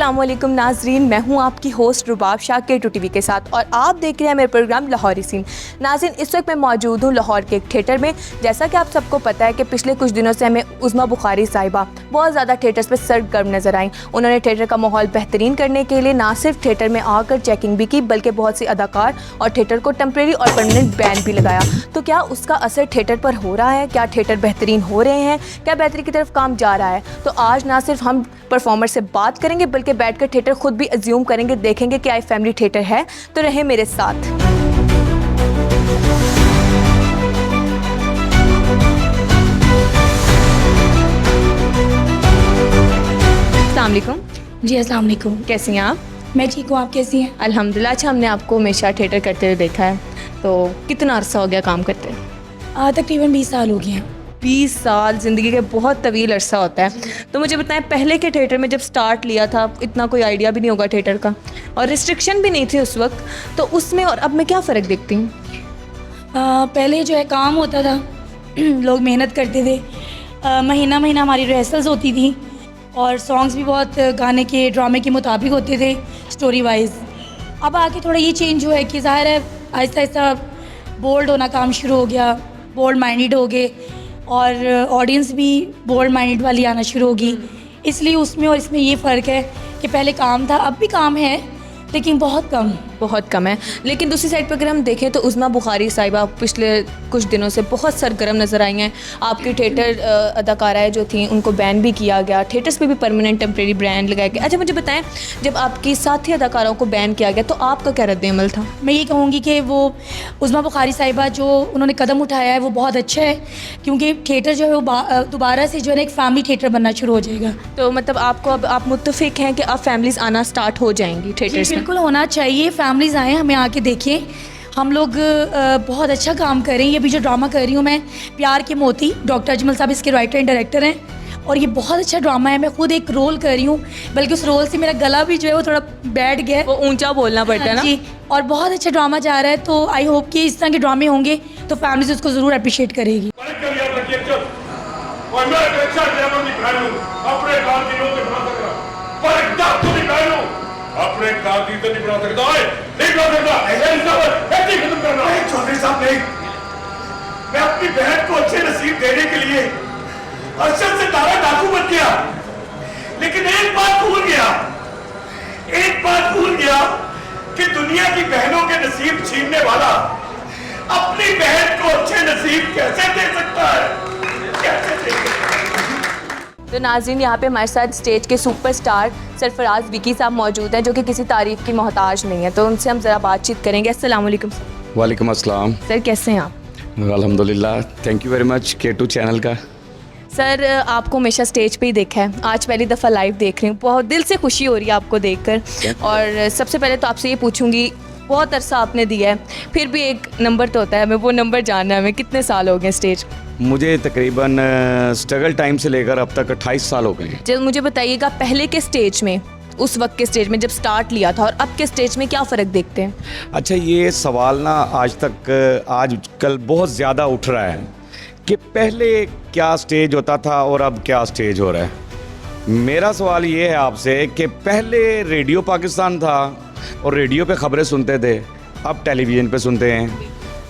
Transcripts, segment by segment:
अस्सलामुअलैकुम नाजरीन, मैं हूं आपकी होस्ट रुबाब शाह K2 TV के साथ और आप देख रहे हैं मेरे प्रोग्राम लाहौरी सीन। नाज़रीन, इस वक्त मैं मौजूद हूं लाहौर के एक थिएटर में। जैसा कि आप सबको पता है कि पिछले कुछ दिनों से हमें उज़मा बुखारी साहिबा बहुत ज़्यादा थिएटर्स पे सरगर्म नज़र आई। उन्होंने थिएटर का माहौल बेहतरीन करने के लिए ना सिर्फ थिएटर में आकर चेकिंग भी की, बल्कि बहुत सी अदाकार और थिएटर को टेम्प्रेरी और परमानेंट बैन भी लगाया। तो क्या उसका असर थिएटर पर हो रहा है? क्या थिएटर बेहतरीन हो रहे हैं? क्या बेहतरी की तरफ काम जा रहा है? तो आज ना सिर्फ हम परफॉर्मर से बात करेंगे, बल्कि बैठकर थिएटर खुद भी अज्यूम करेंगे, देखेंगे कि आई फैमिली थिएटर है। तो रहे मेरे साथ। अस्सलाम वालेकुम। जी अस्सलाम वालेकुम। कैसी हैं आप? मैं ठीक हूँ, आप कैसी हैं? अल्हम्दुलिल्लाह। अच्छा, हमने आपको हमेशा थिएटर करते हुए देखा है, तो कितना अरसा हो गया काम करते हैं? तकरीबन 20 साल हो गए हैं। 20 साल ज़िंदगी के बहुत तवील अरसा होता है। तो मुझे बताएं, पहले के थिएटर में जब स्टार्ट लिया था, इतना कोई आइडिया भी नहीं होगा थिएटर का और रिस्ट्रिक्शन भी नहीं थी उस वक्त, तो उसमें और अब में क्या फ़र्क देखती हूँ? पहले जो है काम होता था लोग मेहनत करते थे, महीना महीना हमारी रिहर्सल्स होती थी और सॉन्ग्स भी बहुत गाने के ड्रामे के मुताबिक होते थे स्टोरी वाइज। अब आके थोड़ा ये चेंज हुआ है कि ज़ाहिर है आहिस्ता आहिस्ता बोल्ड होना काम शुरू हो गया, बोल्ड माइंडेड हो गए और ऑडियंस भी बोल्ड माइंडेड वाली आना शुरू होगी। इसलिए उसमें और इसमें ये फ़र्क है कि पहले काम था, अब भी काम है लेकिन बहुत कम है। लेकिन दूसरी साइड पर अगर हम देखें तो उज़मा बुखारी साहिबा पिछले कुछ दिनों से बहुत सरगर्म नज़र आई हैं। आपकी थिएटर अदाकाराएँ जो थी उनको बैन भी किया गया, थिएटर्स पे भी परमानेंट टेम्प्रेरी बैन लगाया गया। अच्छा, मुझे बताएं, जब आपकी साथी अदाकारों को बैन किया गया तो आपका क्या रद्द-ए-अमल था? मैं ये कहूँगी कि वो उज़मा बुखारी साहिबा जो उन्होंने कदम उठाया है वो बहुत अच्छा है, क्योंकि थिएटर जो है वो दोबारा से जो है ना एक फैमिली थिएटर बनना शुरू हो जाएगा। तो मतलब आपको अब आप मुत्तफ़िक हैं कि अब फैमिलीज़ आना स्टार्ट हो जाएंगी थिएटर्स में? बिल्कुल होना चाहिए, फैमिलीज़ आएँ, हमें आके देखें। हम लोग बहुत अच्छा काम कर रहे हैं। ये भी जो ड्रामा कर रही हूँ मैं, प्यार के मोती, डॉक्टर अजमल साहब इसके राइटर एंड डायरेक्टर हैं और ये बहुत अच्छा ड्रामा है। मैं खुद एक रोल कर रही हूँ, बल्कि उस रोल से मेरा गला भी जो है वो थोड़ा बैठ गया है, वो ऊंचा बोलना पड़ता है ना जी। और बहुत अच्छा ड्रामा जा रहा है, तो आई होप कि इस तरह के ड्रामे होंगे तो फैमिलीज उसको ज़रूर अप्रिशिएट करेगी। अपने काजी तो नहीं बना सकता है, नहीं बना सकता, ऐसे खत्म करना है। चौधरी साहब नहीं, मैं अपनी बहन को अच्छे नसीब देने के लिए अरशद से तारा डाकू बन गया, लेकिन एक बात भूल गया कि दुनिया की बहनों के नसीब छीनने वाला अपनी बहन को अच्छे नसीब कैसे दे सकता है, कैसे दे सकता है? तो नाज़रीन, यहाँ पे हमारे साथ स्टेज के सुपरस्टार सरफराज विकी साहब मौजूद हैं, जो कि किसी तारीफ़ की मोहताज नहीं है, तो उनसे हम ज़रा बातचीत करेंगे। अस्सलाम वालेकुम सर। वालेकुम अस्सलाम। सर, कैसे हैं आप? अल्हम्दुलिल्लाह, thank you very much K2 channel का। सर, आपको हमेशा स्टेज पे ही देखा है, आज पहली दफ़ा लाइव देख रही हूँ, बहुत दिल से खुशी हो रही है आपको देखकर। और सबसे पहले तो आपसे ये पूछूंगी, बहुत अरसा आपने दिया है, फिर भी एक नंबर तो होता है, हमें वो नंबर जानना है, हमें कितने साल हो गए स्टेज? मुझे तकरीबन स्ट्रगल टाइम से लेकर अब तक 28 साल हो गए। जब मुझे बताइएगा, पहले के स्टेज में, उस वक्त के स्टेज में जब स्टार्ट लिया था और अब के स्टेज में क्या फ़र्क देखते हैं? अच्छा, ये सवाल ना आजकल बहुत ज़्यादा उठ रहा है कि पहले क्या स्टेज होता था और अब क्या स्टेज हो रहा है। मेरा सवाल ये है आपसे कि पहले रेडियो पाकिस्तान था और रेडियो पे ख़बरें सुनते थे, अब टेलीविज़न पे सुनते हैं।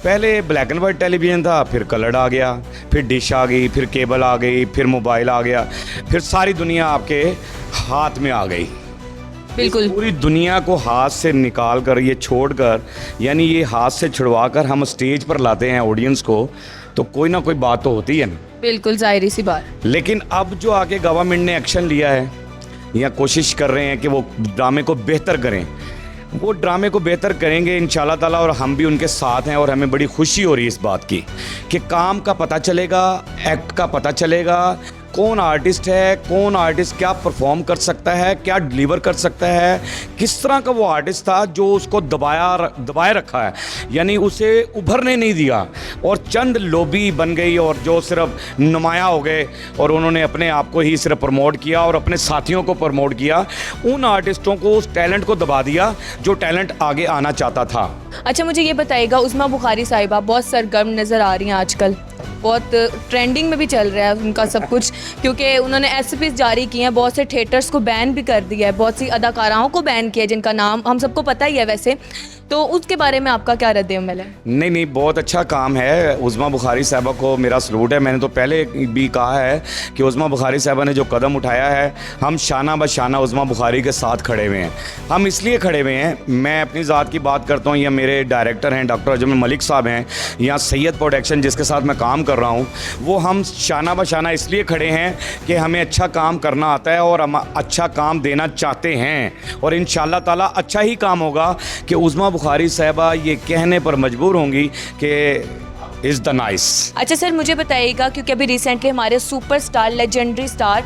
पहले ब्लैक एंड वाइट टेलीविज़न था, फिर कलर्ड आ गया, फिर डिश आ गई, फिर केबल आ गई, फिर मोबाइल आ गया, फिर सारी दुनिया आपके हाथ में आ गई। बिल्कुल, पूरी दुनिया को हाथ से निकाल कर, ये छोड़कर, यानी ये हाथ से छुड़वा कर हम स्टेज पर लाते हैं ऑडियंस को, तो कोई ना कोई बात तो होती है ना। बिल्कुल ज़ाहिर सी बात। लेकिन अब जो आके गवर्नमेंट ने एक्शन लिया है या कोशिश कर रहे हैं कि वो ड्रामे को बेहतर करें, वो ड्रामे को बेहतर करेंगे इंशाल्लाह ताला, और हम भी उनके साथ हैं। और हमें बड़ी खुशी हो रही है इस बात की कि काम का पता चलेगा, एक्ट का पता चलेगा, कौन आर्टिस्ट है, कौन आर्टिस्ट क्या परफॉर्म कर सकता है, क्या डिलीवर कर सकता है, किस तरह का वो आर्टिस्ट था जो उसको दबाए रखा है, यानी उसे उभरने नहीं दिया और चंद लॉबी बन गई और जो सिर्फ नुमाया हो गए और उन्होंने अपने आप को ही सिर्फ प्रमोट किया और अपने साथियों को प्रमोट किया। उन आर्टिस्टों को, उस टैलेंट को दबा दिया जो टैलेंट आगे आना चाहता था। अच्छा, मुझे ये बताइएगा, उज़मा बुखारी साहिबा बहुत सरगर्म नज़र आ रही हैं आजकल, बहुत ट्रेंडिंग में भी चल रहा है उनका सब कुछ, क्योंकि उन्होंने एसओपीज़ जारी किए हैं, बहुत से थिएटर्स को बैन भी कर दिया है, बहुत सी अदाकाराओं को बैन किया है जिनका नाम हम सबको पता ही है वैसे, तो उसके बारे में आपका क्या रद्द-ए-अमल है? नहीं, बहुत अच्छा काम है। उज़मा बुखारी साहबा को मेरा सलूट है। मैंने तो पहले भी कहा है कि उज़मा बुखारी साहबा ने जो कदम उठाया है, हम शाना बशाना उज़मा बुखारी के साथ खड़े हुए हैं। हम इसलिए खड़े हुए हैं, मैं अपनी ज़ात की बात करता हूँ या मेरे डायरेक्टर हैं डॉक्टर अजमल मलिक साहब हैं या सैयद प्रोडक्शन जिसके साथ मैं काम कर रहा हूँ, वो हम शाना बशाना इसलिए खड़े हैं कि हमें अच्छा काम करना आता है और हम अच्छा काम देना चाहते हैं, और इंशाअल्लाह ताला अच्छा ही काम होगा कि उज़मा बुखारी साहबा ये कहने पर मजबूर होंगी कि इज़ द नाइस। अच्छा सर, मुझे बताइएगा, क्योंकि अभी रिसेंटली हमारे सुपरस्टार लेजेंडरी स्टार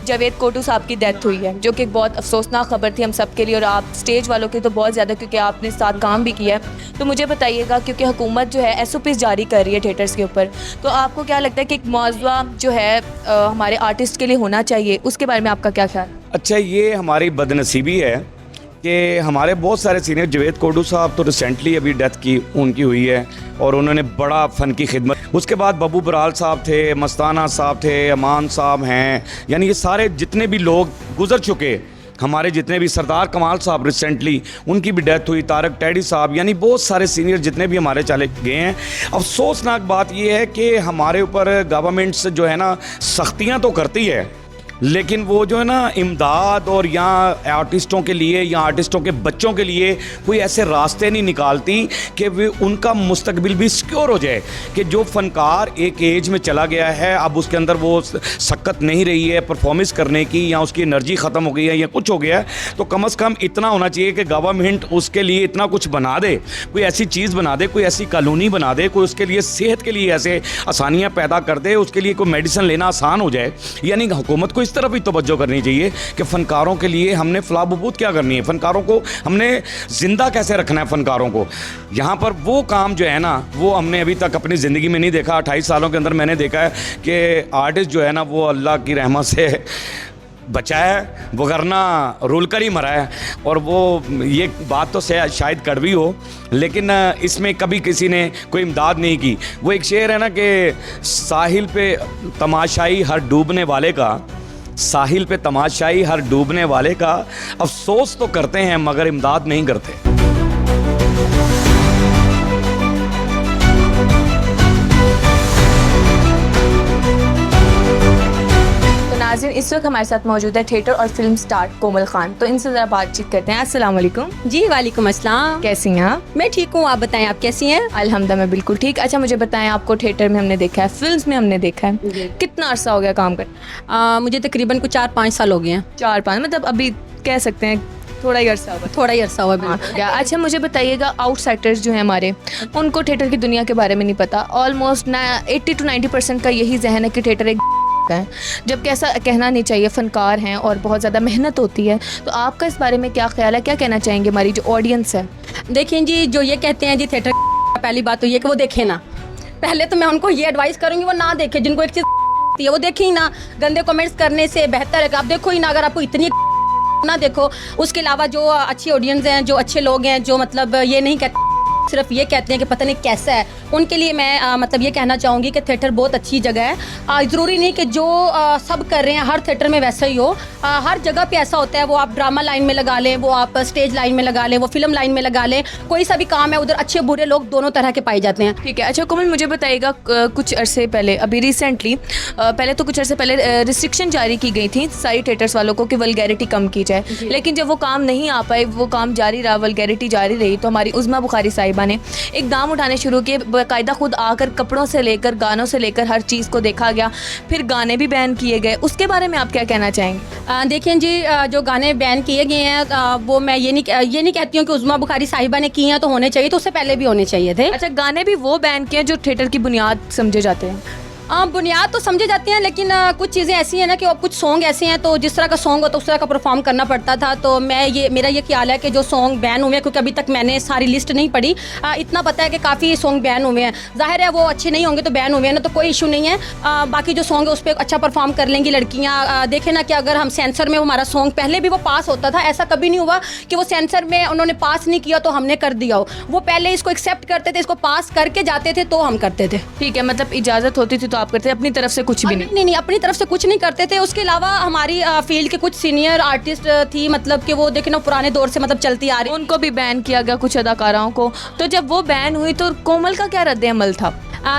जावेद कोटू साहब की डेथ हुई है, जो कि एक बहुत अफसोसनाक खबर थी हम सब के लिए और आप स्टेज वालों के तो बहुत ज़्यादा, क्योंकि आपने साथ काम भी किया है। तो मुझे बताइएगा, क्योंकि हुकूमत जो है एसओपीज़ जारी कर रही है थिएटर्स के ऊपर, तो आपको क्या लगता है कि एक मुआवजा जो है हमारे आर्टिस्ट के लिए होना चाहिए, उसके बारे में आपका क्या ख्याल? अच्छा, ये हमारी बदनसीबी है कि हमारे बहुत सारे सीनियर, जावेद कोटू साहब तो रिसेंटली अभी डेथ की उनकी हुई है और उन्होंने बड़ा फ़न की खिदमत, उसके बाद बब्बू बराल साहब थे, मस्ताना साहब थे, अमान साहब हैं, यानी ये सारे जितने भी लोग गुज़र चुके, हमारे जितने भी, सरदार कमाल साहब रिसेंटली उनकी भी डेथ हुई, तारक टैडी साहब, यानी बहुत सारे सीनियर जितने भी हमारे चले गए हैं। अफसोसनाक बात यह है कि हमारे ऊपर गवर्नमेंट्स जो है ना सख्तियाँ तो करती है, लेकिन वो जो है ना इमदाद और यहाँ आर्टिस्टों के लिए या आर्टिस्टों के बच्चों के लिए कोई ऐसे रास्ते नहीं निकालती कि वे उनका मुस्तकबिल भी सिक्योर हो जाए, कि जो फ़नकार एक एज में चला गया है, अब उसके अंदर वो सक्कत नहीं रही है परफॉर्मेंस करने की, या उसकी एनर्जी ख़त्म हो गई है या कुछ हो गया है, तो कम से कम इतना होना चाहिए कि गवर्नमेंट उसके लिए इतना कुछ बना दे, कोई ऐसी चीज़ बना दे, कोई ऐसी कॉलोनी बना दे, कोई उसके लिए सेहत के लिए ऐसे आसानियाँ पैदा कर दे, उसके लिए कोई मेडिसिन लेना आसान हो जाए। यानी हुकूमत को इस तरफ भी तवज्जो करनी चाहिए कि फ़नकारों के लिए हमने फलाह बहबूद क्या करनी है, फ़नकारों को हमने ज़िंदा कैसे रखना है फ़नकारों को। यहाँ पर वो काम जो है ना, वो हमने अभी तक अपनी ज़िंदगी में नहीं देखा। 28 सालों के अंदर मैंने देखा है कि आर्टिस्ट जो है ना, वो अल्लाह की रहमत से बचा है, वगरना रुल कर ही मरा है। और वो ये बात तो शायद कड़वी हो, लेकिन इसमें कभी किसी ने कोई इमदाद नहीं की। वो एक शेर है ना कि साहिल पे तमाशाई हर डूबने वाले का, साहिल पे तमाशाई हर डूबने वाले का, अफसोस तो करते हैं मगर इमदाद नहीं करते। नाज़रीन, इस वक्त हमारे साथ मौजूद है थिएटर और फिल्म स्टार कोमल खान, तो इनसे ज़रा बातचीत करते हैं। अस्सलाम वालेकुम। जी वालेकुम अस्सलाम। कैसी हैं आप? मैं ठीक हूँ, आप बताएं आप कैसी हैं? अल्हम्दुलिल्लाह मैं बिल्कुल ठीक। अच्छा, मुझे बताएं, आपको थिएटर में हमने देखा है, फिल्म्स में हमने देखा है, कितना अरसा हो गया काम कर? मुझे तकरीबन कुछ 4-5 साल हो गए हैं। 4-5, मतलब अभी कह सकते हैं थोड़ा ही अरसा हुआ। थोड़ा ही अरसा हुआ बिल्कुल। अच्छा, मुझे बताइएगा, आउटसाइडर्स जो हैं हमारे, उनको थिएटर की दुनिया के बारे में नहीं पता। ऑलमोस्ट 80 to 90% का यही जहन है कि थिएटर एक है, जबकि ऐसा कहना नहीं चाहिए, फ़नकार हैं और बहुत ज़्यादा मेहनत होती है। तो आपका इस बारे में क्या ख्याल है, क्या कहना चाहेंगे हमारी जो ऑडियंस है? देखिए जी, जो ये कहते हैं जी थिएटर, पहली बात तो ये कि वो देखें ना। पहले तो मैं उनको ये एडवाइस करूँगी वो ना देखें। जिनको एक चीज़ है वो देखें ही ना। गंदे कमेंट्स करने से बेहतर है कि आप देखो ही ना। अगर आपको इतनी ना देखो, उसके अलावा जो अच्छी ऑडियंस हैं, जो अच्छे लोग हैं, जो मतलब ये नहीं कहते, सिर्फ ये कहते हैं कि पता नहीं कैसा है, उनके लिए मैं मतलब ये कहना चाहूँगी कि थिएटर बहुत अच्छी जगह है। ज़रूरी नहीं कि जो सब कर रहे हैं हर थिएटर में वैसा ही हो। हर जगह पे ऐसा होता है। वो आप ड्रामा लाइन में लगा लें, वो आप स्टेज लाइन में लगा लें, वो फिल्म लाइन में लगा लें, कोई सा भी काम है उधर अच्छे बुरे लोग दोनों तरह के पाए जाते हैं। ठीक है। अच्छा कोमल, मुझे बताइएगा, कुछ अरसे पहले, अभी रिसेंटली, पहले तो कुछ अरसे पहले रिस्ट्रिक्शन जारी की गई थी सारी थिएटर्स वालों को कि वल्गैरिटी कम की जाए, लेकिन जब वो काम नहीं आ पाए, वो काम जारी रहा, वल्गैरिटी जारी रही, तो हमारी उज़मा बुखारी साहिबा ने इकदाम उठाने शुरू किए। बाकायदा खुद आकर कपड़ों से लेकर गानों से लेकर हर चीज़ को देखा गया, फिर गाने भी बैन किए गए। उसके बारे में आप क्या कहना चाहेंगे? देखिए जी, जो गाने बैन किए गए हैं वो मैं ये नहीं कहती हूँ कि उज़मा बुखारी साहिबा ने किए हैं तो होने चाहिए, तो उससे पहले भी होने चाहिए थे। अच्छा, गाने भी वो बैन किए जो थिएटर की बुनियाद समझे जाते हैं? बुनियाद तो समझे जाते हैं, लेकिन कुछ चीज़ें ऐसी हैं ना कि अब कुछ सॉन्ग ऐसे हैं तो जिस तरह का सॉन्ग हो तो उस तरह का परफॉर्म करना पड़ता था। तो मेरा ये ख्याल है कि जो सॉन्ग बैन हुए हैं, क्योंकि अभी तक मैंने सारी लिस्ट नहीं पढ़ी, इतना पता है कि काफ़ी सॉन्ग बैन हुए हैं। जाहिर है वो अच्छे नहीं होंगे तो बैन हुए हैं ना, तो कोई इशू नहीं है। बाकी जो सॉन्ग है उस पर अच्छा परफॉर्म कर लेंगी लड़कियाँ। देखें ना कि अगर हम सेंसर में हमारा सॉन्ग पहले भी वो पास होता था, ऐसा कभी नहीं हुआ कि वो सेंसर में उन्होंने पास नहीं किया तो हमने कर दिया हो। वो पहले इसको एक्सेप्ट करते थे, इसको पास करके जाते थे तो हम करते थे। ठीक है, मतलब इजाज़त होती थी तो आप करते अपनी तरफ से कुछ भी नहीं? नहीं, अपनी तरफ से कुछ नहीं करते थे। उसके अलावा हमारी फील्ड के कुछ सीनियर आर्टिस्ट थी, मतलब कि वो देखे ना पुराने दौर से मतलब चलती आ रही, उनको भी बैन किया गया कुछ अदाकाराओं को। तो जब वो बैन हुई तो कोमल का क्या रद्द अमल था?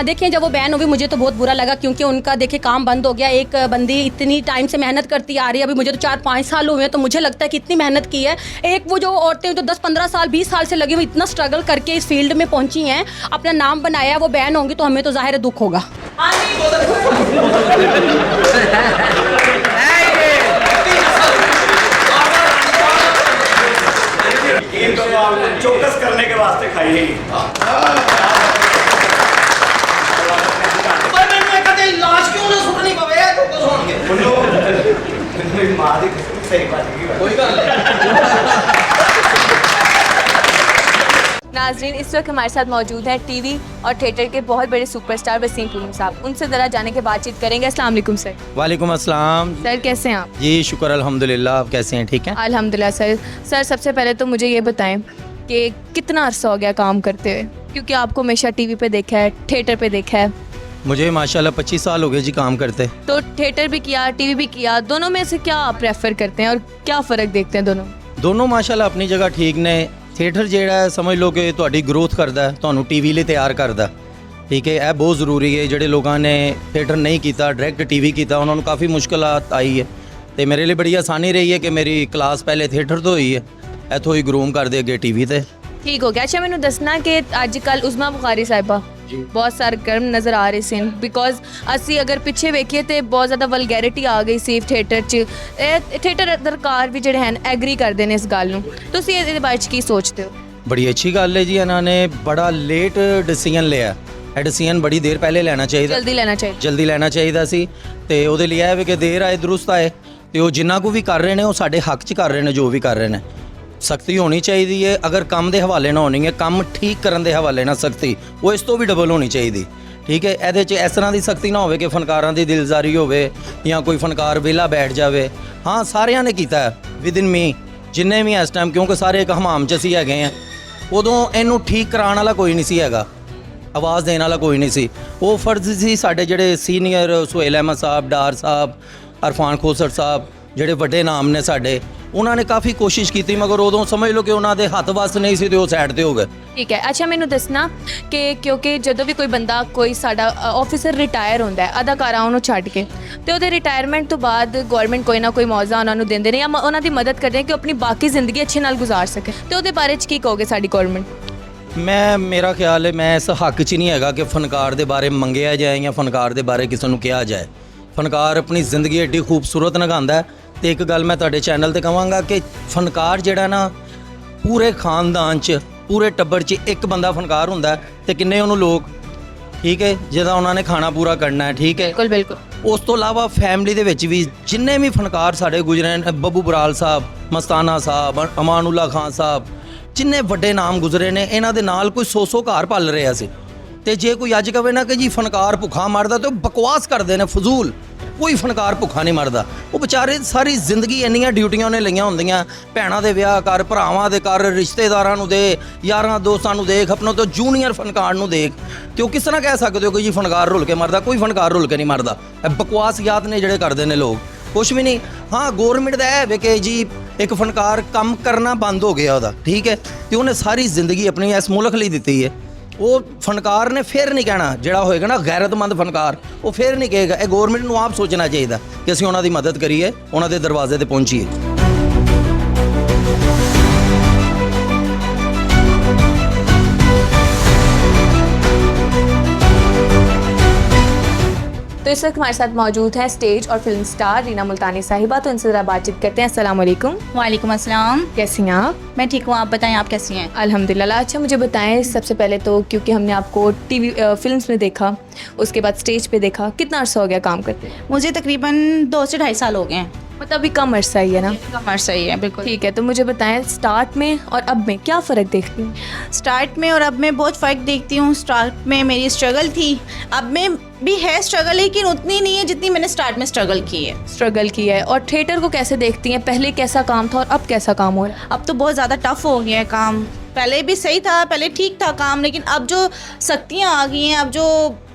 देखिए जब वो बैन हो गई मुझे तो बहुत बुरा लगा, क्योंकि उनका देखिए काम बंद हो गया। एक बंदी इतनी टाइम से मेहनत करती आ रही है, अभी मुझे तो 4-5 साल हुए हैं, तो मुझे लगता है कि इतनी मेहनत की है। एक वो जो औरतें जो 10-15 साल 20 साल से लगी हुई इतना स्ट्रगल करके इस फील्ड में पहुंची हैं, अपना नाम बनाया है, वो बैन होंगी तो हमें तो जाहिर है दुख होगा। चौकस करने के वास्ते खाइए। लाश क्यों ना सुटनी पवे चौकस होणगे मां दी सही बात है, कोई गल नाजरीन, इस वक्त हमारे साथ मौजूद हैं टीवी और थिएटर के बहुत बड़े सुपरस्टार वसीम पुरीम साहब। उनसे ज़रा जाने के बातचीत करेंगे। अस्सलाम वालेकुम सर। वालेकुम अस्सलाम। सर कैसे हैं आप? जी शुक्र अल्हम्दुलिल्लाह, आप कैसे हैं? ठीक हैं अल्हम्दुलिल्लाह सर। सर सबसे पहले तो मुझे ये बताएं कि कितना अरसा हो गया काम करते हुए, क्योंकि आपको हमेशा टीवी पे देखा है, थिएटर पे देखा है। मुझे माशाल्लाह 25 साल हो गए जी काम करते। तो थिएटर भी किया, टीवी भी किया, दोनों में से क्या आप प्रेफर करते हैं और क्या फ़र्क देखते हैं दोनों माशाल्लाह अपनी जगह ठीक ने। थिएटर ਜਿਹੜਾ ਹੈ ਸਮਝ ਲਓ ਕਿ ਤੁਹਾਡੀ ਗਰੋਥ ਕਰਦਾ ਹੈ, ਤੁਹਾਨੂੰ ਟੀਵੀ ਲਈ ਤਿਆਰ ਕਰਦਾ। ਠੀਕ ਹੈ, ਇਹ ਬਹੁਤ ਜ਼ਰੂਰੀ ਹੈ। ਜਿਹੜੇ ਲੋਕਾਂ ਨੇ ਥੀਏਟਰ ਨਹੀਂ ਕੀਤਾ, ਡਾਇਰੈਕਟ ਟੀਵੀ ਕੀਤਾ, ਉਹਨਾਂ ਨੂੰ ਕਾਫੀ ਮੁਸ਼ਕਲਾਤ ਆਈ ਹੈ ਤੇ ਮੇਰੇ ਲਈ ਬੜੀ ਆਸਾਨੀ ਰਹੀ ਹੈ ਕਿ ਮੇਰੀ ਕਲਾਸ ਪਹਿਲੇ ਥੀਏਟਰ ਤੋਂ ਹੋਈ ਹੈ, ਇੱਥੋਂ ਹੀ ਗਰੂਮ ਕਰਦੇ ਅੱਗੇ ਟੀਵੀ ਤੇ। ठीक हो गया। अच्छा मैंने दसना कि अजकल उज़मा बुखारी साहिबा बहुत सरगर्म नज़र आ रहे सन, बिकॉज असी अगर पिछे वेखिए तो बहुत ज़्यादा वलगैरिटी आ गई सी थिएटर च। थिएटर अदाकार भी ਜਿਹੜੇ ਹਨ ਐਗਰੀ ਕਰਦੇ ਨੇ ਇਸ ਗੱਲ ਨੂੰ। ਤੁਸੀਂ ਇਹਦੇ ਬਾਰੇ ਚ ਕੀ ਸੋਚਦੇ ਹੋ? ਬੜੀ ਅੱਛੀ ਗੱਲ ਹੈ ਜੀ, ਇਹਨਾਂ ਨੇ ਬੜਾ ਲੇਟ ਡਿਸੀਜਨ ਲਿਆ। ਇਹ ਡਿਸੀਜਨ ਬੜੀ ਦੇਰ ਪਹਿਲੇ ਲੈਣਾ ਚਾਹੀਦਾ, ਜਲਦੀ ਲੈਣਾ ਚਾਹੀਦਾ ਸੀ। ਤੇ ਉਹਦੇ ਲਈ ਇਹ ਵੀ ਕਿ ਦੇਰ ਆਏ ਦਰੁਸਤ ਆਏ। ਤੇ ਉਹ ਜਿੰਨਾ ਕੁ ਵੀ ਕਰ ਰਹੇ ਨੇ ਉਹ ਸਾਡੇ ਹੱਕ 'ਚ ਕਰ ਰਹੇ ਨੇ, ਜੋ ਵੀ ਕਰ ਰਹੇ ਨੇ। ਸਖਤੀ ਹੋਣੀ ਚਾਹੀਦੀ ਹੈ, ਅਗਰ ਕੰਮ ਦੇ ਹਵਾਲੇ ਨਾਲ ਹੋਣੀ ਹੈ, ਕੰਮ ਠੀਕ ਕਰਨ ਦੇ ਹਵਾਲੇ ਨਾਲ ਸਖਤੀ, ਉਹ ਇਸ ਤੋਂ ਵੀ ਡਬਲ ਹੋਣੀ ਚਾਹੀਦੀ। ਠੀਕ ਹੈ, ਇਹਦੇ 'ਚ ਇਸ ਤਰ੍ਹਾਂ ਦੀ ਸਖਤੀ ਨਾ ਹੋਵੇ ਕਿ ਫਨਕਾਰਾਂ ਦੀ ਦਿਲਜ਼ਾਰੀ ਹੋਵੇ ਜਾਂ ਕੋਈ ਫਨਕਾਰ ਵਿਹਲਾ ਬੈਠ ਜਾਵੇ। ਹਾਂ ਸਾਰਿਆਂ ਨੇ ਕੀਤਾ ਹੈ ਵਿਦਿਨ ਮੀ, ਜਿੰਨੇ ਵੀ ਇਸ ਟਾਈਮ, ਕਿਉਂਕਿ ਸਾਰੇ ਇੱਕ ਹਮਾਮ 'ਚ ਅਸੀਂ ਹੈਗੇ ਹਾਂ। ਉਦੋਂ ਇਹਨੂੰ ਠੀਕ ਕਰਾਉਣ ਵਾਲਾ ਕੋਈ ਨਹੀਂ ਸੀ ਹੈਗਾ, ਆਵਾਜ਼ ਦੇਣ ਵਾਲਾ ਕੋਈ ਨਹੀਂ ਸੀ। ਉਹ ਫਰਜ਼ ਸੀ ਸਾਡੇ ਜਿਹੜੇ ਸੀਨੀਅਰ ਸੁਹੇਲ ਅਹਿਮਦ ਸਾਹਿਬ, ਡਾਰ ਸਾਹਿਬ, ਅਰਫਾਨ ਖੋਸਰ ਸਾਹਿਬ, ਜਿਹੜੇ ਵੱਡੇ ਨਾਮ ਨੇ ਸਾਡੇ, ਉਹਨਾਂ ਨੇ ਕਾਫੀ ਕੋਸ਼ਿਸ਼ ਕੀਤੀ, ਮਗਰ ਉਦੋਂ ਸਮਝ ਲਓ ਕਿ ਉਹਨਾਂ ਦੇ ਹੱਥ ਵੱਸ ਨਹੀਂ ਸੀ ਤੇ ਉਹ ਸਾਈਡ ਤੇ ਹੋ ਗਏ। ठीक है। अच्छा मैनू दसना कि क्योंकि ਜਦੋਂ ਵੀ ਕੋਈ ਬੰਦਾ ਕੋਈ ਸਾਡਾ ਆਫੀਸਰ ਰਿਟਾਇਰ ਹੁੰਦਾ ਹੈ ਅਦਾਕਾਰਾਂ ਨੂੰ ਛੱਡ ਕੇ, ਤੇ ਉਹਦੇ ਰਿਟਾਇਰਮੈਂਟ ਤੋਂ ਬਾਅਦ ਗਵਰਨਮੈਂਟ ਕੋਈ ਨਾ ਕੋਈ ਮੁਆਵਜ਼ਾ ਉਹਨਾਂ ਨੂੰ ਦਿੰਦੇ ਨੇ ਜਾਂ ਉਹਨਾਂ ਦੀ ਮਦਦ ਕਰਦੇ ਨੇ ਕਿ ਉਹ ਆਪਣੀ ਬਾਕੀ ਜ਼ਿੰਦਗੀ ਅੱਛੇ ਨਾਲ ਗੁਜ਼ਾਰ ਸਕੇ। ਤੇ ਉਹਦੇ ਬਾਰੇ 'ਚ ਕੀ ਕਹੋਗੇ ਸਾਡੀ ਗਵਰਨਮੈਂਟ? ਮੇਰਾ ਖਿਆਲ ਹੈ ਮੈਂ ਇਸ ਹੱਕ 'ਚ ਨਹੀਂ ਹੈਗਾ ਕਿ ਫਨਕਾਰ ਦੇ ਬਾਰੇ ਮੰਗਿਆ ਜਾਏ ਜਾਂ ਫਨਕਾਰ ਦੇ ਬਾਰੇ ਕਿਸੇ ਨੂੰ ਕਿਹਾ ਜਾਏ। ਫਨਕਾਰ ਆਪਣੀ ਜ਼ਿੰਦਗੀ ਐਡੀ ਖੂਬਸੂਰਤ ਨਿਭਾਉਂਦਾ। ਤੇ ਇੱਕ ਗੱਲ ਮੈਂ ਤੁਹਾਡੇ ਚੈਨਲ ਤੇ ਕਹਾਂਗਾ ਕਿ ਫਨਕਾਰ ਜਿਹੜਾ ਨਾ ਪੂਰੇ ਖਾਨਦਾਨ 'ਚ, ਪੂਰੇ ਟੱਬਰ 'ਚ ਇੱਕ ਬੰਦਾ ਫਨਕਾਰ ਹੁੰਦਾ ਤੇ ਕਿੰਨੇ ਉਹਨੂੰ ਲੋਕ, ਠੀਕ ਹੈ, ਜਿਹਦਾ ਉਹਨਾਂ ਨੇ ਖਾਣਾ ਪੂਰਾ ਕਰਨਾ ਹੈ। ਠੀਕ ਹੈ, ਬਿਲਕੁਲ। ਉਸ ਤੋਂ ਇਲਾਵਾ ਫੈਮਿਲੀ ਦੇ ਵਿੱਚ ਵੀ ਜਿੰਨੇ ਵੀ ਫਨਕਾਰ ਸਾਡੇ ਗੁਜ਼ਰੇ ਨੇ, ਬੱਬੂ ਬਰਾਲ ਸਾਹਿਬ, ਮਸਤਾਨਾ ਸਾਹਿਬ, ਅਮਾਨੁੱਲਾ ਖਾਨ ਸਾਹਿਬ, ਜਿੰਨੇ ਵੱਡੇ ਨਾਮ ਗੁਜ਼ਰੇ ਨੇ, ਇਹਨਾਂ ਦੇ ਨਾਲ ਕੋਈ 100 ਘਰ ਪਲ ਰਿਹਾ ਸੀ। ਤੇ ਜੇ ਕੋਈ ਅੱਜ ਕਹੇ ਨਾ ਕਿ ਜੀ ਫਨਕਾਰ ਭੁੱਖਾ ਮਰਦਾ, ਤੇ ਉਹ ਬਕਵਾਸ ਕਰਦੇ ਨੇ, ਫਜ਼ੂਲ। ਕੋਈ ਫਨਕਾਰ ਭੁੱਖਾ ਨਹੀਂ ਮਰਦਾ। ਉਹ ਵਿਚਾਰੇ ਸਾਰੀ ਜ਼ਿੰਦਗੀ ਇੰਨੀਆਂ ਡਿਊਟੀਆਂ ਉਹਨੇ ਲਈਆਂ ਹੁੰਦੀਆਂ, ਭੈਣਾਂ ਦੇ ਵਿਆਹ ਕਰ, ਭਰਾਵਾਂ ਦੇ ਕਰ, ਰਿਸ਼ਤੇਦਾਰਾਂ ਨੂੰ ਦੇ, ਯਾਰਾਂ ਦੋਸਤਾਂ ਨੂੰ ਦੇਖ, ਆਪਣੇ ਤੋਂ ਜੂਨੀਅਰ ਫਨਕਾਰ ਨੂੰ ਦੇਖ। ਤੇ ਉਹ ਕਿਸ ਤਰ੍ਹਾਂ ਕਹਿ ਸਕਦੇ ਹੋ ਕਿ ਜੀ ਫਨਕਾਰ ਰੁਲ ਕੇ ਮਰਦਾ? ਕੋਈ ਫਨਕਾਰ ਰੁਲ ਕੇ ਨਹੀਂ ਮਰਦਾ। ਇਹ ਬਕਵਾਸੀਆਤ ਨੇ ਜਿਹੜੇ ਕਰਦੇ ਨੇ ਲੋਕ, ਕੁਛ ਵੀ ਨਹੀਂ। ਹਾਂ ਗੌਰਮੈਂਟ ਦਾ ਇਹ ਵੇ ਕਿ ਜੀ ਇੱਕ ਫਨਕਾਰ ਕੰਮ ਕਰਨਾ ਬੰਦ ਹੋ ਗਿਆ ਉਹਦਾ, ਠੀਕ ਹੈ, ਤੇ ਉਹਨੇ ਸਾਰੀ ਜ਼ਿੰਦਗੀ ਆਪਣੀ ਇਸ ਮੁਲਕ ਲਈ ਦਿੱਤੀ ਹੈ। ਉਹ ਫਨਕਾਰ ਨੇ ਫਿਰ ਨਹੀਂ ਕਹਿਣਾ, ਜਿਹੜਾ ਹੋਏਗਾ ਨਾ ਗੈਰਤਮੰਦ ਫਨਕਾਰ, ਉਹ ਫਿਰ ਨਹੀਂ ਕਹੇਗਾ। ਇਹ ਗੌਰਮੈਂਟ ਨੂੰ ਆਪ ਸੋਚਣਾ ਚਾਹੀਦਾ ਕਿ ਅਸੀਂ ਉਹਨਾਂ ਦੀ ਮਦਦ ਕਰੀਏ, ਉਹਨਾਂ ਦੇ ਦਰਵਾਜ਼ੇ ਤੇ ਪਹੁੰਚੀਏ। तो इस वक्त हमारे साथ मौजूद हैं स्टेज और फिल्म स्टार रीना मुल्तानी साहिबा। तो इनसे ज़रा बातचीत करते हैं। अस्सलाम वालेकुम। वालेकुम अस्सलाम। कैसी हैं आप? मैं ठीक हूँ, आप बताएं आप कैसी हैं? अल्हम्दुलिल्लाह। अच्छा मुझे बताएं सबसे पहले तो, क्योंकि हमने आपको टीवी फिल्म्स में देखा, उसके बाद स्टेज पे देखा, कितना अर्सा हो गया काम करते हैं? मुझे तकरीबन 2 से 2.5 साल हो गए हैं। मतलब अभी कम अर्सा ही है ना? कम अर्सा ही है, बिल्कुल ठीक है। तो मुझे बताएं स्टार्ट में और अब में क्या फ़र्क देखती हूँ? स्टार्ट में और अब में बहुत फ़र्क देखती हूँ। स्टार्ट में मेरी स्ट्रगल थी, अब में भी है स्ट्रगल, लेकिन उतनी नहीं है जितनी मैंने स्टार्ट में स्ट्रगल की है। स्ट्रगल की है। और थिएटर को कैसे देखती हैं? पहले कैसा काम था और अब कैसा काम हो रहा है? अब तो बहुत ज़्यादा टफ़ हो गया है काम। पहले भी सही था, पहले ठीक था काम, लेकिन अब जो सख्तियाँ आ गई हैं, अब जो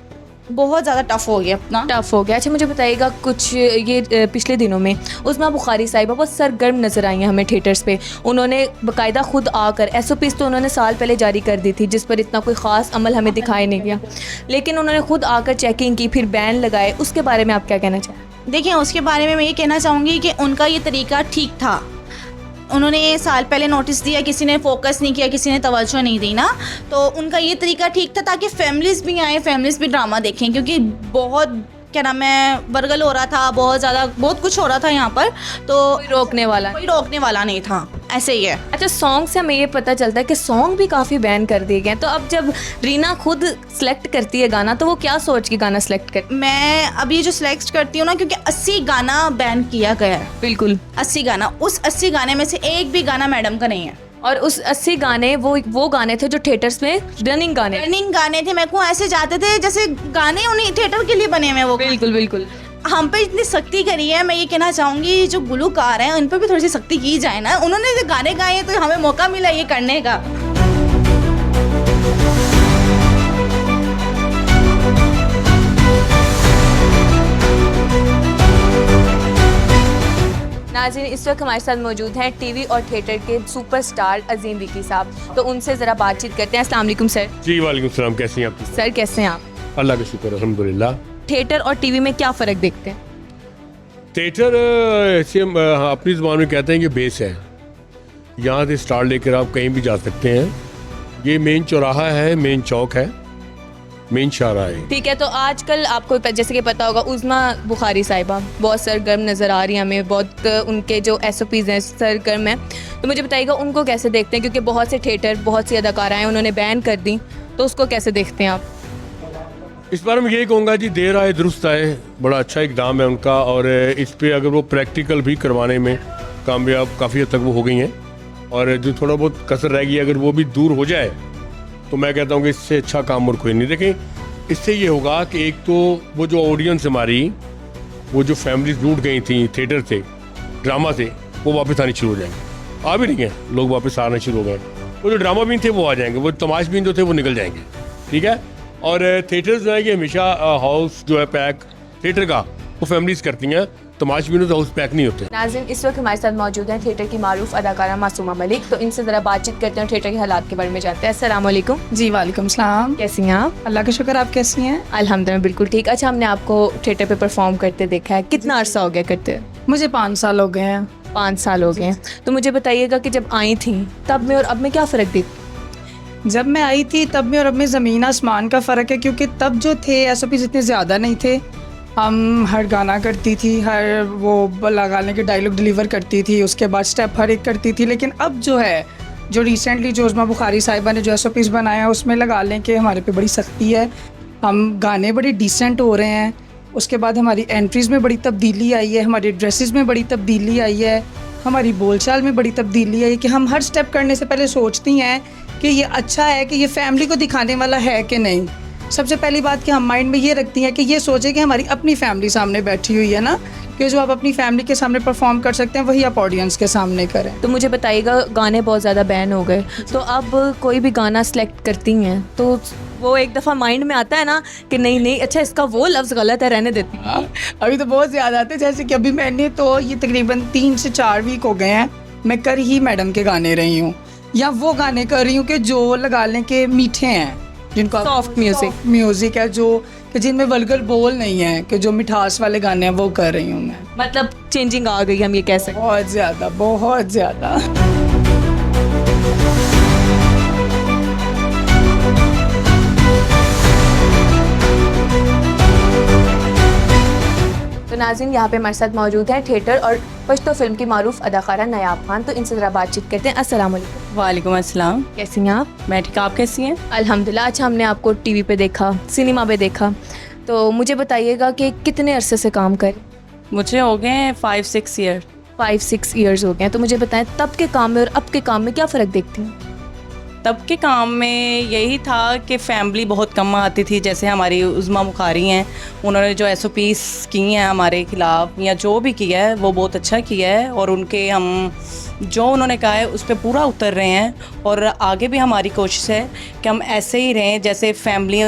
बहुत ज़्यादा टफ हो गया अपना। टफ हो गया। अच्छा मुझे बताइएगा कुछ ये पिछले दिनों में उस्मा बुखारी साहिबा बहुत सरगर्म नज़र आई हैं हमें थिएटर्स पे। उन्होंने बाकायदा खुद आकर SOPs तो उन्होंने साल पहले जारी कर दी थी जिस पर इतना कोई ख़ास अमल हमें दिखाई नहीं दिया, लेकिन उन्होंने खुद आकर चेकिंग की, फिर बैन लगाए। उसके बारे में आप क्या कहना चाहें? देखिए उसके बारे में मैं ये कहना चाहूँगी कि उनका ये तरीका ठीक था। उन्होंने साल पहले नोटिस दिया, किसी ने फोकस नहीं किया, किसी ने तवज्जो नहीं दी ना, तो उनका ये तरीका ठीक था ताकि फैमिलीज़ भी आएँ, फैमिलीज़ भी ड्रामा देखें, क्योंकि बहुत क्या नाम है बरगल हो रहा था, बहुत ज़्यादा बहुत कुछ हो रहा था यहाँ पर, तो कोई रोकने वाला नहीं था, ऐसे ही है। अच्छा सॉन्ग से हमें ये पता चलता है कि सॉन्ग भी काफ़ी बैन कर दिए गए हैं, तो अब जब रीना खुद सेलेक्ट करती है गाना तो वो क्या सोच के गाना सेलेक्ट करती है? मैं अभी जो सिलेक्ट करती हूँ ना, क्योंकि 80 गाना बैन किया गया है, बिल्कुल 80 गाना, उस 80 गाने में से एक भी गाना मैडम का नहीं है। और उस 80 गाने वो गाने थे जो थिएटर्स में रनिंग गाने थे। मेरे को ऐसे जाते थे जैसे गाने उन्हीं थिएटर के लिए बने हुए वो। बिल्कुल हम पे इतनी सख्ती करी है, मैं ये कहना चाहूँगी जो गुलूकार हैं उन पर भी थोड़ी सी सख्ती की जाए ना। उन्होंने जो गाने गाए हैं तो हमें मौका मिला ये करने का। नाज़रीन इस वक्त हमारे साथ मौजूद हैं टीवी और थिएटर के सुपरस्टार अजीम विकी साहब, तो उनसे ज़रा बातचीत करते हैं। अस्सलाम वालेकुम सर। जी वालेकुम सलाम, कैसी हैं आप? सर कैसे हैं आप? अल्लाह का शुक्र अल्हम्दुलिल्लाह। थिएटर और टीवी में क्या फ़र्क देखते हैं? थिएटर ऐसे हम अपनी ज़ुबान में कहते हैं कि बेस है, यहाँ से स्टार लेकर आप कहीं भी जा सकते हैं। ये मेन चौराहा है, मेन चौक है, मेन शाहरा है। ठीक है, तो आजकल आपको जैसे कि पता होगा उस्मा बुखारी साहिबा बहुत सरगर्म नज़र आ रही हैं हमें, बहुत उनके जो SOPs हैं सरगर्म हैं, तो मुझे बताइएगा उनको कैसे देखते हैं? क्योंकि बहुत से थिएटर, बहुत सी अदाकाराएँ उन्होंने बैन कर दी, तो उसको कैसे देखते हैं आप? इस बारे में यही कहूँगा जी, देर आए दुरुस्त आए, बड़ा अच्छा इकदाम है उनका, और इस पर अगर वो प्रैक्टिकल भी करवाने में कामयाब काफ़ी हद तक वो हो गई हैं, और जो थोड़ा बहुत कसर रह गई अगर वो भी दूर हो जाए तो मैं कहता हूँ कि इससे अच्छा काम और कोई नहीं। देखें इससे ये होगा कि एक तो वो जो ऑडियंस हमारी, वो जो फैमिलीज रूट गई थी थिएटर से, ड्रामा से, वो वापस आनी शुरू हो जाएंगे। आ भी नहीं है, लोग वापस आना शुरू हो गए। वो जो ड्रामा बीन थे वो आ जाएंगे, वो तमाशबीन जो थे वो निकल जाएंगे। ठीक है, और थिएटर्स जो है कि हमेशा हाउस जो है पैक थिएटर का वो फैमिलीज करती हैं, तमाशबीन तो हाउस पैक नहीं होते। नाज़रीन इस वक्त हमारे साथ मौजूद हैं थिएटर की मारूफ अदाकारा मासूमा मलिक, तो इनसे ज़रा बातचीत करते हैं, थिएटर के हालात के बारे में जानते हैं। अस्सलाम वालेकुम। जी वालेकुम सलाम। कैसी हैं आप? अल्लाह का शुक्र, आप कैसी हैं? अल्हम्दुलिल्लाह बिल्कुल ठीक। अच्छा हमने आपको थिएटर पे परफॉर्म करते देखा है, कितना अरसा हो गया करते? मुझे 5 साल हो गए हैं। 5 साल हो गए हैं। तो मुझे बताइएगा कि जब आई थी तब में और अब में क्या फ़र्क दिखता? जब मैं आई थी तब में और अब में ज़मीन आसमान का फ़र्क है, क्योंकि तब जो थे SOPs इतने ज़्यादा नहीं थे। हम हर गाना करती थी, हर वो लगाने के डायलॉग डिलीवर करती थी, उसके बाद स्टेप हर एक करती थी। लेकिन अब जो है, जो रिसेंटली जो उस्मा बुखारी साहिबा ने जो SOPs बनाया उसमें लगा लें कि हमारे पे बड़ी सख्ती है, हम गाने बड़े डिसेंट हो रहे हैं। उसके बाद हमारी एंट्रीज़ में बड़ी तब्दीली आई है, हमारी ड्रेसेस में बड़ी तब्दीली आई है, हमारी बोलचाल में बड़ी तब्दीली आई है कि हम हर स्टेप करने से पहले सोचती हैं कि ये अच्छा है कि ये फैमिली को दिखाने वाला है कि नहीं। सबसे पहली बात कि हम माइंड में ये रखती हैं कि ये सोचें कि हमारी अपनी फैमिली सामने बैठी हुई है ना, कि जो आप अपनी फैमिली के सामने परफॉर्म कर सकते हैं वही आप ऑडियंस के सामने करें। तो मुझे बताइएगा गाने बहुत ज़्यादा बैन हो गए, तो अब कोई भी गाना सेलेक्ट करती हैं तो वो एक दफ़ा माइंड में आता है ना कि नहीं अच्छा इसका वो लफ्ज़ गलत है, रहने देती हूँ। अभी तो बहुत ज़्यादा आते हैं, जैसे कि अभी मैंने तो ये तकरीबन 3 से 4 वीक हो गए हैं मैं कर ही मैडम के गाने रही हूँ, या वो गाने कर रही हूँ कि जो लगा लें कि मीठे हैं, जिनको सॉफ्ट म्यूज़िक है, जो कि जिनमें वल्गर बोल नहीं है, कि जो मिठास वाले गाने हैं वो कर रही हूँ मैं। मतलब चेंजिंग आ गई हम ये कह सकते हैं। बहुत ज़्यादा। तो नाज़रीन यहाँ पे हमारे साथ मौजूद हैं थिएटर और पश्तो फिल्म की मारूफ अदाकारा नयाब खान, तो इनसे ज़रा बातचीत करते हैं। अस्सलाम वालेकुम। वालेकुम अस्सलाम। कैसी हैं आप? मैं ठीक, आप कैसी हैं? अल्हम्दुलिल्लाह। अच्छा हमने आपको टीवी पे देखा, सिनेमा पे देखा, तो मुझे बताइएगा कि कितने अरसे से काम करें? मुझे हो गए हैं 5-6 ईयर। 5-6 ईयर्स हो गए हैं। तो मुझे बताएं तब के काम में और अब के काम में क्या फ़र्क देखती हैं? तब के काम में यही था कि फैमिली बहुत कम आती थी, जैसे हमारी उस्मा बुखारी हैं, उन्होंने जो SOPs की हैं हमारे ख़िलाफ़ या जो भी किया है वो बहुत अच्छा किया है, और उनके हम जो उन्होंने कहा है उस पर पूरा उतर रहे हैं, और आगे भी हमारी कोशिश है कि हम ऐसे ही रहें जैसे फैमिली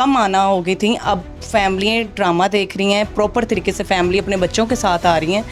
कम आना हो गई थी, अब फैमिली ड्रामा देख रही हैं, प्रॉपर तरीके से फैमिली अपने बच्चों के साथ आ रही हैं।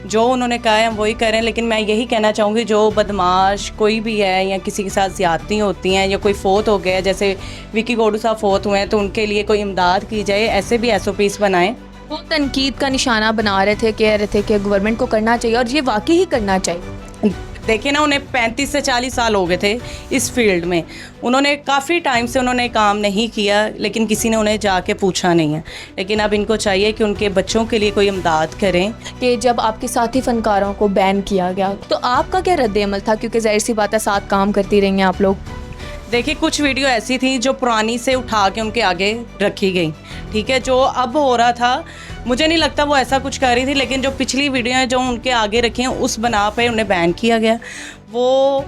जो उन्होंने कहा है हम वही करें, लेकिन मैं यही कहना चाहूँगी जो बदमाश कोई भी है या किसी के साथ ज़्यादती होती हैं या कोई फ़ौत हो गया, जैसे विकी गोडू साहब फ़ौत हुए हैं, तो उनके लिए कोई इमदाद की जाए, ऐसे भी SOPs बनाएं। वो तनकीद का निशाना बना रहे थे, कह रहे थे कि गवर्नमेंट को करना चाहिए और ये वाकई ही करना चाहिए। देखिए ना, उन्हें 35 से 40 साल हो गए थे इस फील्ड में, उन्होंने काफ़ी टाइम से उन्होंने काम नहीं किया, लेकिन किसी ने उन्हें जाके पूछा नहीं है। लेकिन अब इनको चाहिए कि उनके बच्चों के लिए कोई इमदाद करें। कि जब आपके साथी फनकारों को बैन किया गया तो आपका क्या रद्द-ए-अमल था, क्योंकि जाहिर सी बात है साथ काम करती रही हैं आप लोग। देखिए, कुछ वीडियो ऐसी थी जो पुरानी से उठा के उनके आगे रखी गई, ठीक है। जो अब हो रहा था, मुझे नहीं लगता वो ऐसा कुछ कर रही थी, लेकिन जो पिछली वीडियो हैं जो उनके आगे रखी हैं उस बना पे उन्हें बैन किया गया। वो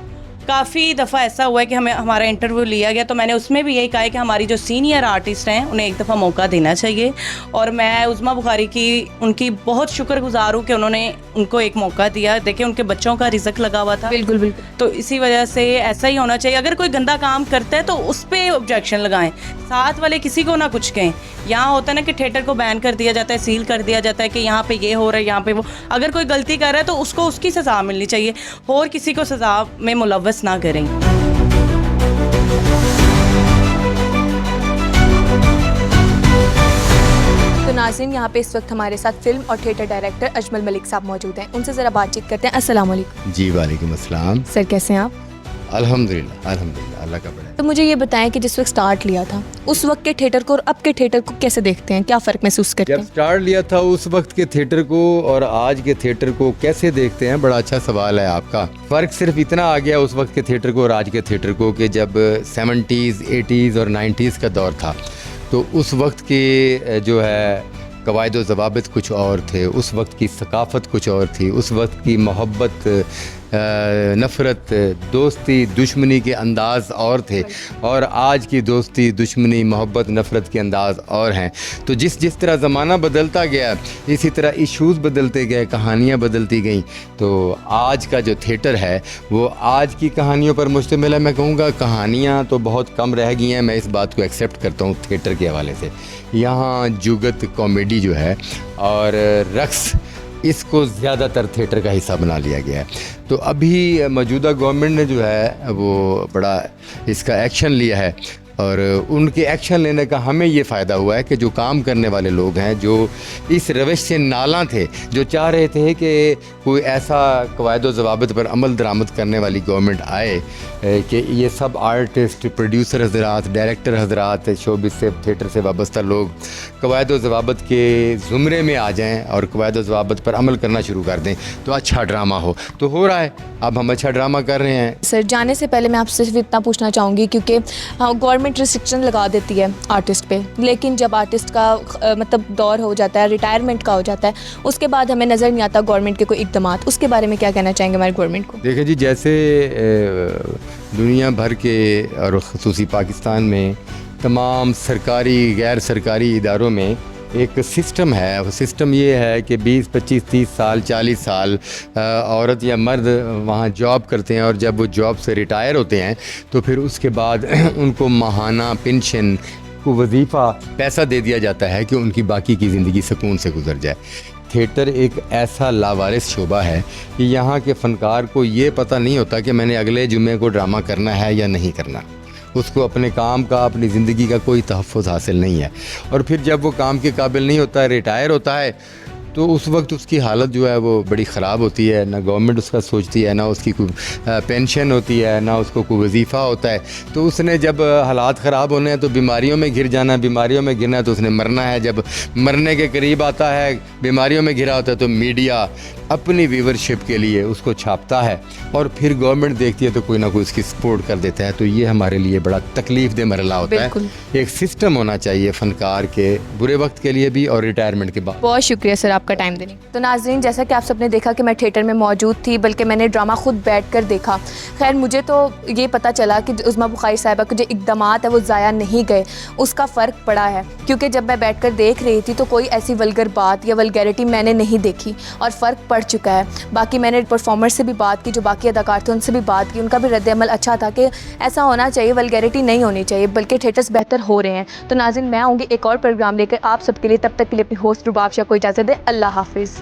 काफ़ी दफ़ा ऐसा हुआ है कि हमें हमारा इंटरव्यू लिया गया, तो मैंने उसमें भी यही कहा है कि हमारी जो सीनियर आर्टिस्ट हैं उन्हें एक दफ़ा मौका देना चाहिए। और मैं उज़्मा बुखारी की उनकी बहुत शुक्रगुजार हूँ कि उन्होंने उनको एक मौका दिया। देखिए, उनके बच्चों का रिज़्क लगा हुआ था। बिल्कुल बिल्कुल। तो इसी वजह से ऐसा ही होना चाहिए। अगर कोई गंदा काम करता है तो उस पर ऑब्जेक्शन लगाएं, साथ वाले किसी को ना कुछ कहें। यहाँ होता है ना कि थिएटर को बैन कर दिया जाता है, सील कर दिया जाता है कि यहाँ पे ये हो रहा है, यहाँ पे वो। अगर कोई गलती कर रहा है तो उसको उसकी सज़ा मिलनी चाहिए, और किसी को सज़ा में मुलव्वस ना करें। तो नाज़रीन, यहाँ पे इस वक्त हमारे साथ फिल्म और थिएटर डायरेक्टर अजमल मलिक साहब मौजूद हैं, उनसे ज़रा बातचीत करते हैं। अस्सलाम वालेकुम। जी वालेकुम अस्सलाम। सर कैसे हैं आप? अल्हम्दुलिल्लाह अल्हम्दुलिल्लाह, अल्लाह का बड़ा है। तो मुझे ये बताएं कि जिस वक्त स्टार्ट लिया था उस वक्त के थिएटर को और अब के थिएटर को कैसे देखते हैं, क्या फ़र्क महसूस करते जब हैं? स्टार्ट लिया था उस वक्त के थिएटर को और आज के थिएटर को कैसे देखते हैं, बड़ा अच्छा सवाल है आपका। फ़र्क सिर्फ इतना आ गया उस वक्त के थिएटर को और आज के थिएटर को कि जब 70s 80s और 90s का दौर था तो उस वक्त के जो है कवायद व ज़वाबित कुछ और थे, उस वक्त की सकाफ़त कुछ और थी, उस वक्त की मोहब्बत, नफ़रत, दोस्ती, दुश्मनी के अंदाज़ और थे, और आज की दोस्ती, दुश्मनी, मोहब्बत, नफ़रत के अंदाज़ और हैं। तो जिस तरह ज़माना बदलता गया इसी तरह इशूज़ बदलते गए, कहानियाँ बदलती गईं। तो आज का जो थिएटर है वो आज की कहानियों पर मुश्तमिल है। मैं कहूँगा कहानियाँ तो बहुत कम रह गई हैं, मैं इस बात को एक्सेप्ट करता हूँ थिएटर के हवाले से। यहाँ जुगत, कॉमेडी जो है और रक़्स, इसको ज़्यादातर थिएटर का हिस्सा बना लिया गया है। तो अभी मौजूदा गवर्नमेंट ने जो है वो बड़ा इसका एक्शन लिया है, और उनके एक्शन लेने का हमें ये फ़ायदा हुआ है कि जो काम करने वाले लोग हैं, जो इस रवश से नाला थे, जो चाह रहे थे कि कोई ऐसा कवायद व ज़वाबित पर अमल दरामद करने वाली गवर्नमेंट आए कि ये सब आर्टिस्ट, प्रोड्यूसर हज़रात, डायरेक्टर हज़रात, शोबिस से, थिएटर से वाबस्ता लोग कवायद व ज़वाबित के ज़ुमरे में आ जाएं और कवायद व ज़वाबित पर अमल करना शुरू कर दें तो अच्छा ड्रामा हो। तो हो रहा है, अब हम अच्छा ड्रामा कर रहे हैं। सर, जाने से पहले मैं आपसे सिर्फ इतना पूछना चाहूँगी, क्योंकि गवर्नमेंट रिस्ट्रिक्शन लगा देती है आर्टिस्ट पे, लेकिन जब आर्टिस्ट का मतलब दौर हो जाता है, रिटायरमेंट का हो जाता है, उसके बाद हमें नज़र नहीं आता गवर्नमेंट के कोई इक़दामात। उसके बारे में क्या कहना चाहेंगे हमारे गवर्नमेंट को? देखिए जी, जैसे दुनिया भर के और ख़ुसूसी पाकिस्तान में तमाम सरकारी, गैर सरकारी इदारों में एक सिस्टम है। वो सिस्टम ये है कि 20, 25, 30 साल, 40 साल औरत या मर्द वहाँ जॉब करते हैं, और जब वो जॉब से रिटायर होते हैं तो फिर उसके बाद उनको माहाना पेंशन को वजीफ़ा पैसा दे दिया जाता है कि उनकी बाकी की ज़िंदगी सुकून से गुजर जाए। थिएटर एक ऐसा लावारिस शोबा है कि यहाँ के फ़नकार को ये पता नहीं होता कि मैंने अगले जुम्मे को ड्रामा करना है या नहीं करना। उसको अपने काम का, अपनी ज़िंदगी का कोई तहफ़्फ़ुज़ हासिल नहीं है। और फिर जब वो काम के काबिल नहीं होता है, रिटायर होता है, तो उस वक्त उसकी हालत जो है वो बड़ी ख़राब होती है। ना गवर्नमेंट उसका सोचती है, ना उसकी कोई पेंशन होती है, ना उसको कोई वजीफ़ा होता है। तो उसने जब हालात ख़राब होने हैं तो बीमारियों में घिर जाना, बीमारियों में गिरना है तो उसने मरना है। जब मरने के करीब आता है, बीमारियों में घिरा होता है, तो मीडिया अपनी व्यूवरशिप के लिए उसको छापता है, और फिर गवर्नमेंट देखती है तो कोई ना कोई उसकी सपोर्ट कर देता है। तो ये हमारे लिए बड़ा तकलीफ़ दे मरला होता है। एक सिस्टम होना चाहिए फ़नकार के बुरे वक्त के लिए भी और रिटायरमेंट के बाद। बहुत शुक्रिया सर आपका टाइम देने। तो नाज़रीन, जैसा कि आप सबने देखा कि मैं थिएटर में मौजूद थी, बल्कि मैंने ड्रामा खुद बैठकर देखा। खैर, मुझे तो ये पता चला कि उज़्मा बुखारी साहिबा के जो इक़दामात है वो ज़ाया नहीं गए, उसका फ़र्क पड़ा है। क्योंकि जब मैं बैठकर देख रही थी तो कोई ऐसी वल्गर बात या वल्गैरिटी मैंने नहीं देखी, और फ़र्क पड़ा बढ़ चुका है। बाकी मैंने परफॉर्मर से भी बात की, जो बाकी अदाकार थे उनसे भी बात की, उनका भी रद्द-ए-अमल अच्छा था कि ऐसा होना चाहिए, वल्गैरिटी नहीं होनी चाहिए, बल्कि थिएटर्स बेहतर हो रहे हैं। तो नाज़रीन, मैं आऊँगी एक और प्रोग्राम लेकर आप सबके लिए, तब तक के लिए अपनी होस्ट रुबाब शाह को इजाज़त दें। अल्लाह हाफिज़।